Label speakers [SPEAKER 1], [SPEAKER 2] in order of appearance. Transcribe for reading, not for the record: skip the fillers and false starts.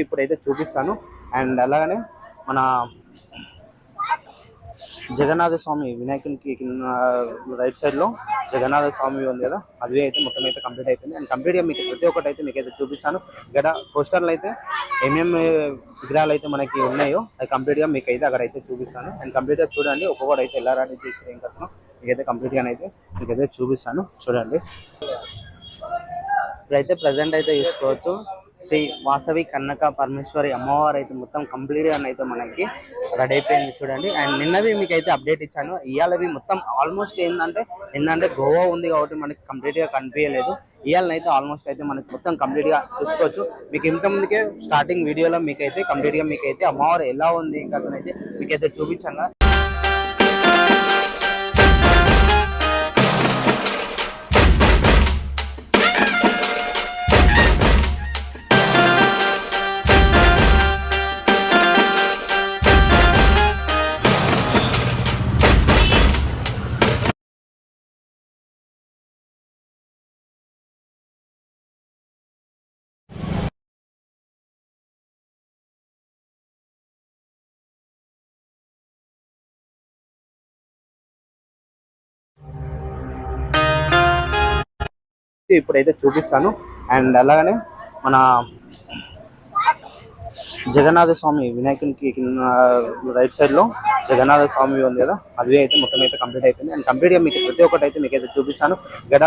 [SPEAKER 1] ఇప్పుడైతే చూపిస్తాను. అండ్ అలాగనే మన జగన్నాథ స్వామి వినాయకునికి రైట్ సైడ్ లో జగన్నాథ స్వామి ఉంది కదా, అది అయితే మొత్తం అయితే కంప్లీట్ అయిపోయింది. అండ్ కంప్లీట్ గా మీకు ప్రతి ఒక్కటి అయితే మీకు అయితే చూపిస్తాను. ఇక్కడ పోస్టర్లు అయితే ఏమేమి విగ్రహాలు అయితే మనకి ఉన్నాయో అది కంప్లీట్ గా మీకు అయితే అక్కడ అయితే చూపిస్తాను. అండ్ కంప్లీట్ గా చూడండి, ఒక్కొక్కటి అయితే ఎలా రెడీ చేసి ఏం కదా మీకైతే కంప్లీట్ గా అయితే మీకైతే చూపిస్తాను. చూడండి, ఇప్పుడైతే ప్రజెంట్ అయితే చూసుకోవచ్చు, శ్రీ వాసవి కన్నక పరమేశ్వరి అమ్మవారు అయితే మొత్తం కంప్లీట్ గా అయితే మనకి రెడీ అయిపోయింది. చూడండి, అండ్ నిన్నవి మీకు అయితే అప్డేట్ ఇచ్చాను. ఇవాళవి మొత్తం ఆల్మోస్ట్ ఏంటంటే నిన్నంటే గోవా ఉంది కాబట్టి మనకి కంప్లీట్ గా కనిపించలేదు. ఇవాళనైతే ఆల్మోస్ట్ అయితే మనకి మొత్తం కంప్లీట్ గా చూసుకోవచ్చు. మీకు ఇంత ముందుకే స్టార్టింగ్ వీడియోలో మీకైతే కంప్లీట్ గా మీకైతే అమ్మవారు ఎలా ఉంది ఇంకా అయితే మీకైతే చూపించాను కదా. ఇప్పుడైతే చూపిస్తాను. అండ్ అలాగనే మన జగన్నాథ స్వామి వినాయకునికి రైట్ సైడ్ లో జగన్నాథ స్వామి ఉంది కదా, అది అయితే మొత్తం అయితే కంప్లీట్ అయిపోయింది. అండ్ కంప్లీట్ గా మీకు ప్రతి ఒక్కటి అయితే మీకైతే చూపిస్తాను. ఇక్కడ